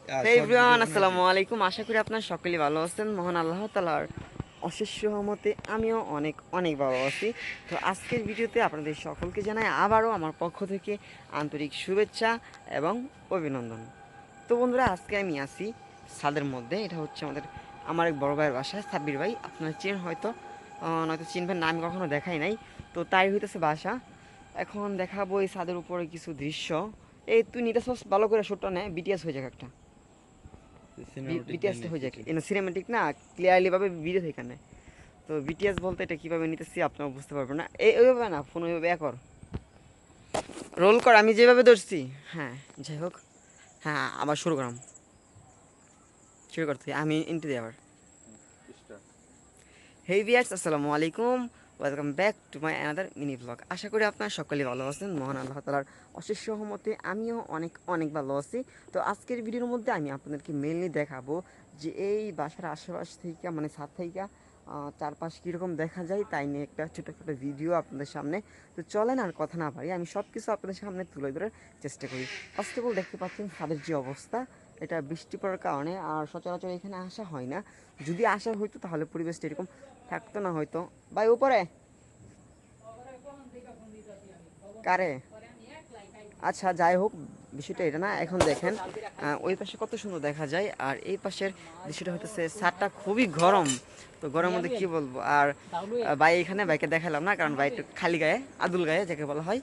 Everyone আসসালামু আলাইকুম। আশা করি আপনারা সকলেই ভালো আছেন। মহান আল্লাহ তাআলার অশেষ রহমতে আমিও অনেক অনেক ভালো আছি। তো আজকের ভিডিওতে আপনাদের সকলকে জানাই আবারও আমার পক্ষ থেকে আন্তরিক শুভেচ্ছা এবং অভিনন্দন। তো বন্ধুরা, আজকে আমি আছি ছাদের মধ্যে। এটা হচ্ছে আমার এক বড় ভাইয়ের বাসায়, সাব্বির ভাই। আপনারা চেন হয়তো, নয়তো চিনবেন না, আমি কখনো দেখাই নাই। তো তাই হইতেছে বাসা। এখন দেখাবো এই ছাদের উপরে কিছু দৃশ্য। এই তুই নিতেছস, ভালো করে শুটটা নে, বিটিএস হয়ে যাক একটা। বিটিএসটা হয়ে যাক, সিনেমেটিক না, ক্লিয়ারলি ভাবে ভিডিও এখানে। তো বিটিএস বলতে এটা কীভাবে নিতেছি আপনারা বুঝতে পারবেন না। ওইভাবে না, ফোন ওইভাবে কর, রোল কর, আমি যেভাবে ধরছি। হ্যাঁ, যাই হোক। হ্যাঁ, আবার শুরু করতে আমি ইন্টু দিই আবার। হেই ভিউয়ার্স, আসসালামু আলাইকুম। Welcome back to my another mini blog. আশা করি আপনারা সকলেই ভালো আছেন। মহান আল্লাহ তাআলার অশেষ রহমতে আমিও অনেক অনেক ভালো আছি। তো আজকের ভিডিওর মধ্যে আমি আপনাদেরকে মেনলি দেখাবো যে এই বাসার আশেপাশ থেকে, মানে ছাদ থেকে চারপাশ কীরকম দেখা যায় তাই নিয়ে একটা ছোটোখাটো ভিডিও আপনাদের সামনে। তো চলেন আর কথা না পারি, আমি সব কিছু আপনাদের সামনে তুলে ধরার চেষ্টা করি। ফার্স্ট অফ অল দেখতে পাচ্ছেন ছাদের যে অবস্থা, এটা বৃষ্টি পড়ার কারণে আর সচরাচর এখানে আসা হয় না। যদি আসা হইতো তাহলে পরিবেশটা এরকম থাকতো না হয়তো। ভাই উপরে কারে, আচ্ছা যাই হোক, বিষয়টা এটা না। এখন দেখেন ওই পাশে কত সুন্দর দেখা যায়, আর এই পাশের দৃশ্যটা হইতেছে ছাদটা খুবই গরম। তো গরমের মধ্যে কি বলবো। আর ভাই এখানে বাইকে দেখালাম না, কারণ ভাই একটু খালি গায়ে, আদুল গায়ে যাকে বলা হয়।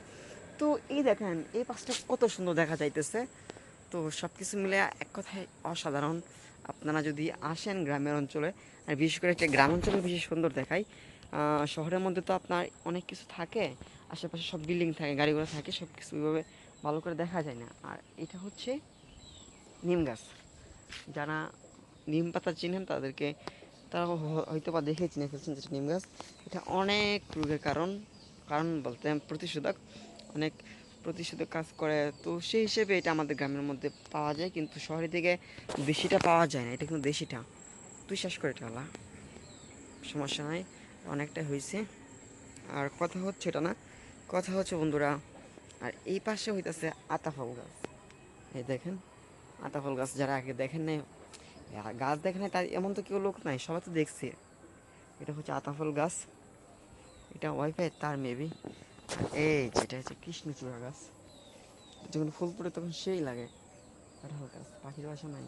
তো এই দেখেন এই পাশটা কত সুন্দর দেখা যাইতেছে। তো সব কিছু মিলে এক কথায় অসাধারণ। আপনারা যদি আসেন গ্রামের অঞ্চলে, আর বিশেষ করে একটা গ্রাম অঞ্চলে বেশি সুন্দর দেখায়। শহরের মধ্যে তো আপনার অনেক কিছু থাকে, আশেপাশে সব বিল্ডিং থাকে, গাড়িগুলো থাকে, সব কিছু ওইভাবে ভালো করে দেখা যায় না। আর এটা হচ্ছে নিম গাছ। যারা নিম পাতা চিনেন তাদেরকে, তারা হয়তো বা দেখে চিনে ফেলছেন যেটা নিম গাছ। এটা অনেক রোগের কারণ বলতে প্রতিষেধক, অনেক প্রতিষেধক কাজ করে। তো সেই হিসেবে এটা আমাদের গ্রামের মধ্যে পাওয়া যায়, কিন্তু শহরের দিকে দেশিটা পাওয়া যায় না। এটা কিন্তু দেশিটা। তুই শ্বাস করে এটা হলা, সমস্যা নাই, অনেকটা হয়েছে। আর কথা হচ্ছে এটা না, কথা হচ্ছে বন্ধুরা, আর এই পাশে হইতেছে আতাফল গাছ। এই দেখেন আতাফল গাছ, যারা আগে দেখেন নাই, গাছ দেখেন নাই তার এমন তো কেউ লোক নাই, সবাই তো দেখছে। এটা হচ্ছে আতাফল গাছ, এটা ওয়াইফাই তার মেবি। এই যেটা হচ্ছে কৃষ্ণচূড়া গাছ, যখন ফুল পড়ে তখন সেই লাগে। কাঁঠাল গাছ, পাখির বাসা নাই।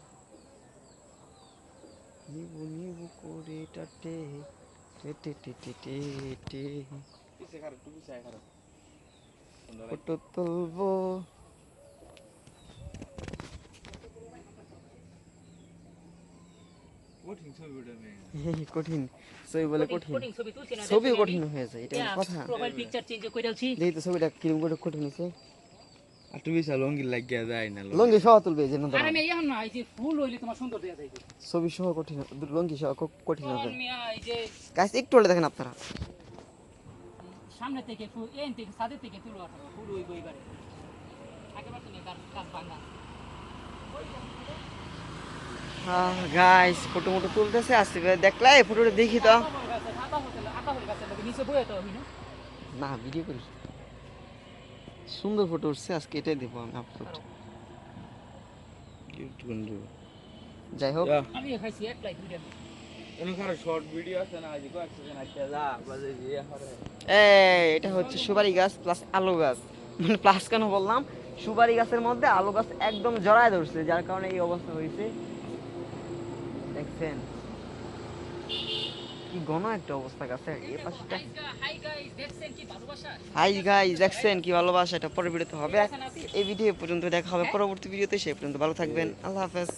নিবু নিবু করে টাটে টে টে টে টে টে টে, ফটো তুলবো। কঠিন ছবি বলে কঠিন, ছবিও কঠিন হয়ে যায়, এটা কথা। দেখি তো ছবিটা কিরকম করে কঠিন হয়েছে। আর তুমি লঙ্গি লাগিয়া যায় না লঙ্গি সহ তুলবে যে না, আরে মেয়ে এখন না, এই যে ফুল হইলে তোমার সুন্দর দেয়া যাইবে। ছবি সহ কঠিন, লঙ্গি সহ কঠিন হবে। মিয়া এই যে গাছ একটু হলে দেখেন আপনারা, সামনে থেকে ফুল, এন থেকে ছাদের থেকে তুলো আঠারো ফুল হইব এবারে। আগেবার তুমি গাছ ভাঙা। গাইস ফটো মোটো তুলতেছে, আসতে দেখলা এই ফটোটা দেখি তো। আতা হলে গাছের লগে নিচে বয়ে তো হইনো। না ভিডিও করি, সুন্দর ফটো উঠছে, আজকে এটাই দেবো আমি আপলোড। যাই হোক, আমি খাইছি এক লাইক দুইটা। শর্ট ভিডিও আছে না, আজকে একসাথে নাচতে যা বাজে ইয়ে হবে। এটা হচ্ছে সুপারি গাছ প্লাস আলু গাছ, মানে প্লাস কেন বললাম, সুপারি গাছের মধ্যে আলু গাছ একদম জড়ায় ধরছে, যার কারণে এই অবস্থা হয়েছে। দেখছেন কি ঘন একটা অবস্থা গাছের এই পাশটা। হাই গাইস, দেখছেন কি ভালোবাসা? হাই গাইস, দেখছেন কি ভালোবাসা। এটা পরের ভিডিওতে হবে। এই ভিডিও পর্যন্ত দেখা হবে পরবর্তী ভিডিওতে, সে পর্যন্ত ভালো থাকবেন। আল্লাহ হাফেজ।